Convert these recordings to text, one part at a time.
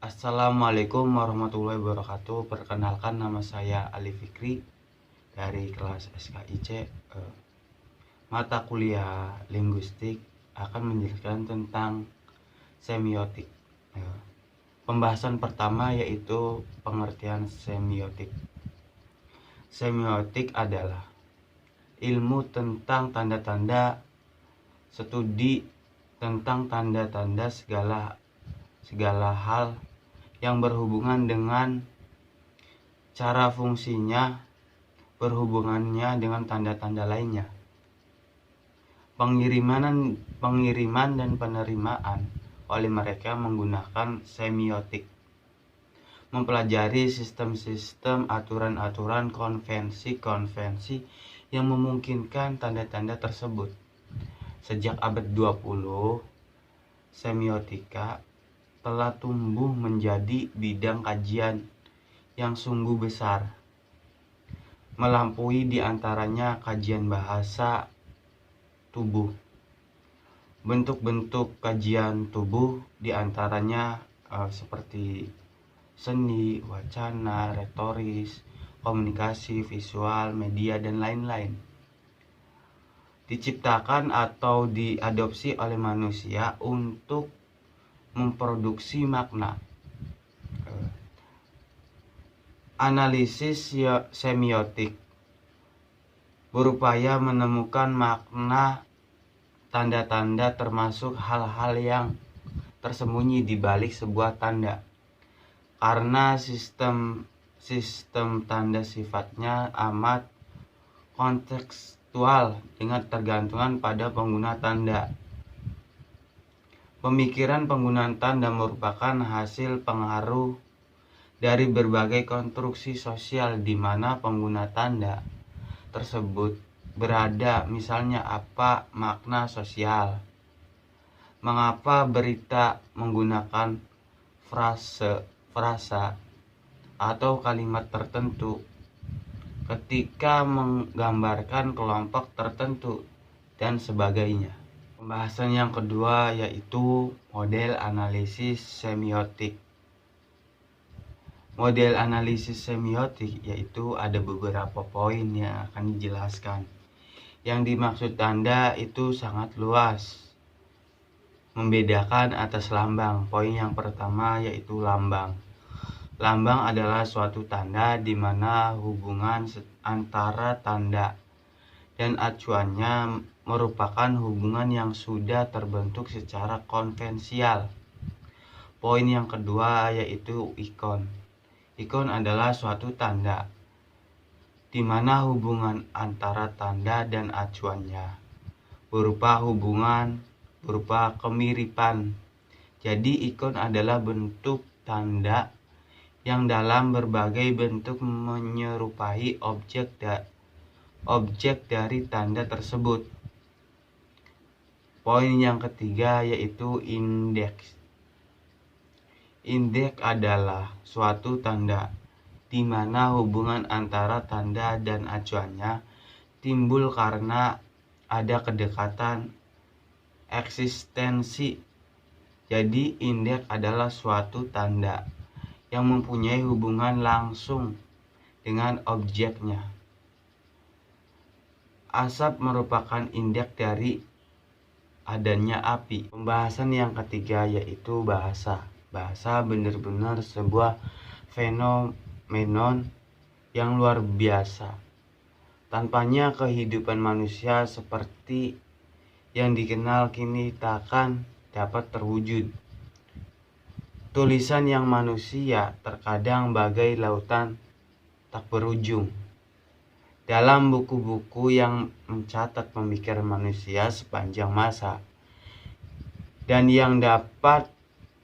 Assalamualaikum warahmatullahi wabarakatuh. Perkenalkan, nama saya Ali Fikri dari kelas SKIC. Mata kuliah linguistik akan menjelaskan tentang semiotik. Pembahasan pertama yaitu pengertian semiotik. Semiotik adalah ilmu tentang tanda-tanda, studi tentang tanda-tanda segala hal yang berhubungan dengan cara fungsinya, berhubungannya dengan tanda-tanda lainnya. Pengiriman dan penerimaan oleh mereka menggunakan semiotik. Mempelajari sistem-sistem, aturan-aturan, konvensi-konvensi yang memungkinkan tanda-tanda tersebut. Sejak abad 20, semiotika telah tumbuh menjadi bidang kajian yang sungguh besar, melampaui diantaranya kajian bahasa tubuh. Bentuk-bentuk kajian tubuh diantaranya seperti seni, wacana, retoris, komunikasi, visual, media, dan lain-lain. Diciptakan atau diadopsi oleh manusia untuk memproduksi makna. Analisis semiotik berupaya menemukan makna tanda-tanda, termasuk hal-hal yang tersembunyi di balik sebuah tanda. Karena sistem tanda sifatnya amat kontekstual dengan tergantungan pada pengguna tanda. Pemikiran penggunaan tanda merupakan hasil pengaruh dari berbagai konstruksi sosial di mana pengguna tanda tersebut berada. Misalnya, apa makna sosial? Mengapa berita menggunakan frasa atau kalimat tertentu ketika menggambarkan kelompok tertentu, dan sebagainya. Pembahasan yang kedua yaitu model analisis semiotik. Model analisis semiotik yaitu ada beberapa poin yang akan dijelaskan. Yang dimaksud tanda itu sangat luas, membedakan atas lambang. Poin yang pertama yaitu lambang. Lambang adalah suatu tanda di mana hubungan antara tanda dan acuannya merupakan hubungan yang sudah terbentuk secara konvensial. Poin yang kedua yaitu ikon. Ikon adalah suatu tanda di mana hubungan antara tanda dan acuannya berupa kemiripan. Jadi ikon adalah bentuk tanda yang dalam berbagai bentuk menyerupai objek dari tanda tersebut. Poin yang ketiga yaitu indeks. Indeks adalah suatu tanda di mana hubungan antara tanda dan acuannya timbul karena ada kedekatan eksistensi. Jadi indeks adalah suatu tanda yang mempunyai hubungan langsung dengan objeknya. Asap merupakan indeks dari adanya api. Pembahasan yang ketiga yaitu bahasa. Bahasa benar-benar sebuah fenomenon yang luar biasa. Tanpanya kehidupan manusia seperti yang dikenal kini takkan dapat terwujud. Tulisan yang manusia terkadang bagai lautan tak berujung. Dalam buku-buku yang mencatat pemikiran manusia sepanjang masa dan yang dapat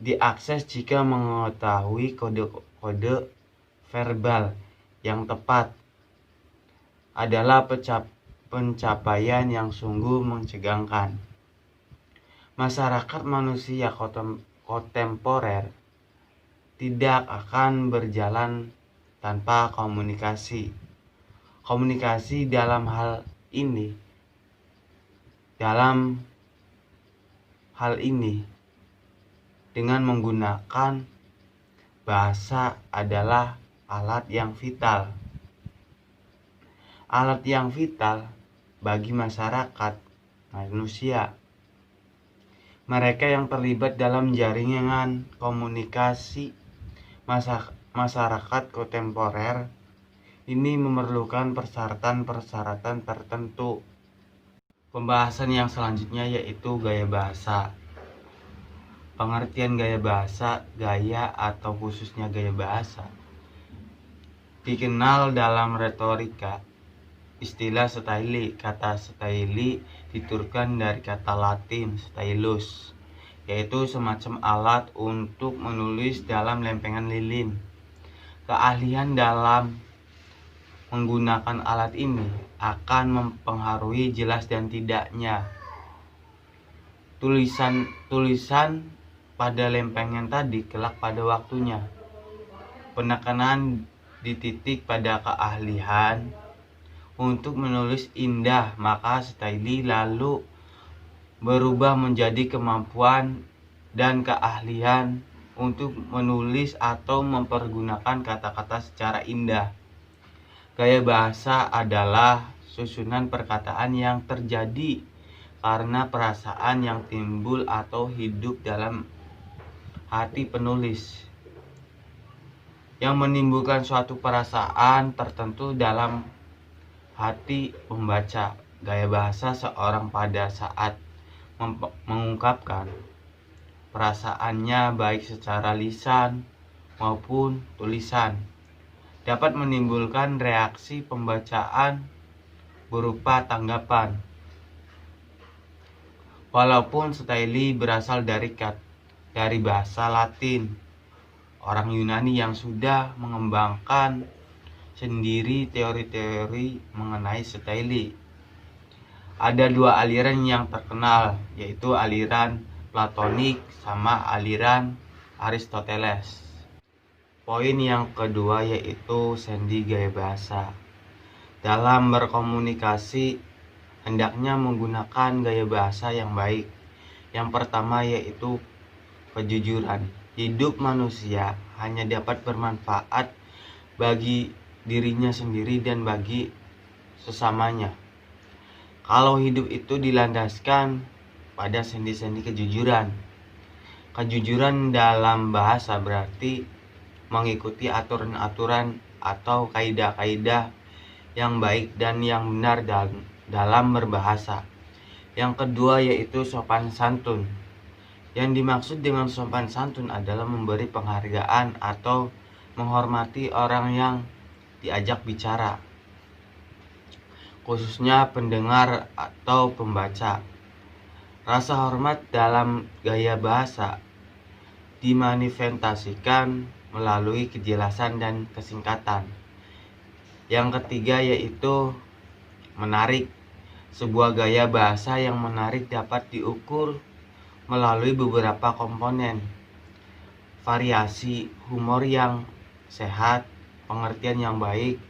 diakses jika mengetahui kode-kode verbal yang tepat, adalah pencapaian yang sungguh mencegangkan. Masyarakat manusia kontemporer tidak akan berjalan tanpa komunikasi. Komunikasi dalam hal ini dengan menggunakan bahasa adalah alat yang vital. Alat yang vital bagi masyarakat manusia. Mereka yang terlibat dalam jaringan komunikasi masyarakat kontemporer ini memerlukan persyaratan-persyaratan tertentu. Pembahasan yang selanjutnya yaitu gaya bahasa. Pengertian gaya bahasa, gaya atau khususnya gaya bahasa dikenal dalam retorika. Istilah style. Kata style diturunkan dari kata Latin stylus, yaitu semacam alat untuk menulis dalam lempengan lilin. Keahlian dalam menggunakan alat ini akan mempengaruhi jelas dan tidaknya tulisan pada lempengan tadi kelak pada waktunya. Penekanan dititik pada keahlian untuk menulis indah, maka style lalu berubah menjadi kemampuan dan keahlian untuk menulis atau mempergunakan kata-kata secara indah. Gaya bahasa adalah susunan perkataan yang terjadi karena perasaan yang timbul atau hidup dalam hati penulis, yang menimbulkan suatu perasaan tertentu dalam hati pembaca. Gaya bahasa seorang pada saat mengungkapkan perasaannya baik secara lisan maupun tulisan dapat menimbulkan reaksi pembacaan berupa tanggapan. Walaupun style berasal dari bahasa Latin, orang Yunani yang sudah mengembangkan sendiri teori-teori mengenai style. Ada dua aliran yang terkenal, yaitu aliran Platonik sama aliran Aristoteles. Poin yang kedua yaitu sendi gaya bahasa. Dalam berkomunikasi, hendaknya menggunakan gaya bahasa yang baik. Yang pertama yaitu kejujuran. Hidup manusia hanya dapat bermanfaat bagi dirinya sendiri dan bagi sesamanya kalau hidup itu dilandaskan pada sendi-sendi kejujuran. Kejujuran dalam bahasa berarti mengikuti aturan-aturan atau kaidah-kaidah yang baik dan yang benar dalam berbahasa. Yang kedua yaitu sopan santun. Yang dimaksud dengan sopan santun adalah memberi penghargaan atau menghormati orang yang diajak bicara, khususnya pendengar atau pembaca. Rasa hormat dalam gaya bahasa dimanifestasikan melalui kejelasan dan kesingkatan. Yang ketiga yaitu menarik. Sebuah gaya bahasa yang menarik dapat diukur melalui beberapa komponen: variasi, humor yang sehat, pengertian yang baik,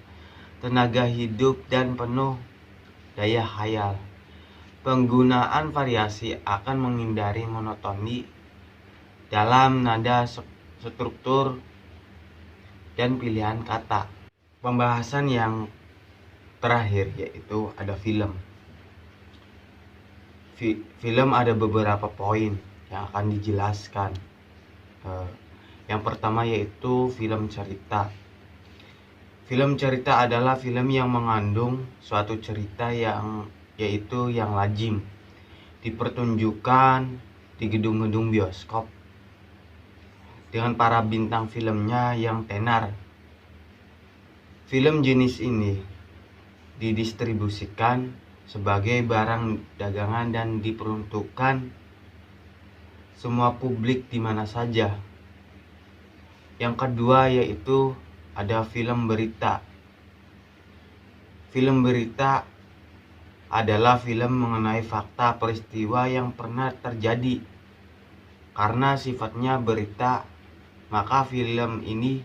tenaga hidup, dan penuh daya khayal. Penggunaan variasi akan menghindari monotoni dalam nada, struktur, dan pilihan kata. Pembahasan yang terakhir yaitu ada film. Film ada beberapa poin yang akan dijelaskan. Yang pertama yaitu film cerita. Film cerita adalah film yang mengandung suatu cerita yang lazim dipertunjukkan di gedung-gedung bioskop dengan para bintang filmnya yang tenar. Film jenis ini didistribusikan sebagai barang dagangan dan diperuntukkan semua publik di mana saja. Yang kedua yaitu ada film berita. Film berita adalah film mengenai fakta peristiwa yang pernah terjadi. Karena sifatnya berita, maka film ini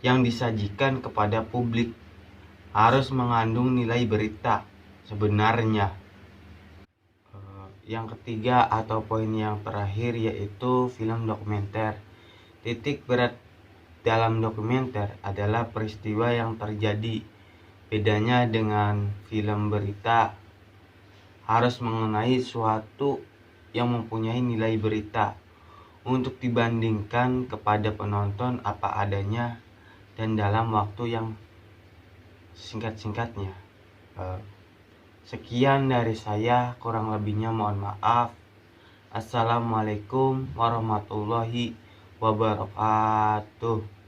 yang disajikan kepada publik harus mengandung nilai berita sebenarnya. Yang ketiga atau poin yang terakhir yaitu film dokumenter. Titik berat dalam dokumenter adalah peristiwa yang terjadi. Bedanya dengan film berita, harus mengenai suatu yang mempunyai nilai berita untuk dibandingkan kepada penonton apa adanya dan dalam waktu yang singkat-singkatnya. Sekian dari saya, kurang lebihnya mohon maaf. Assalamualaikum warahmatullahi wabarakatuh.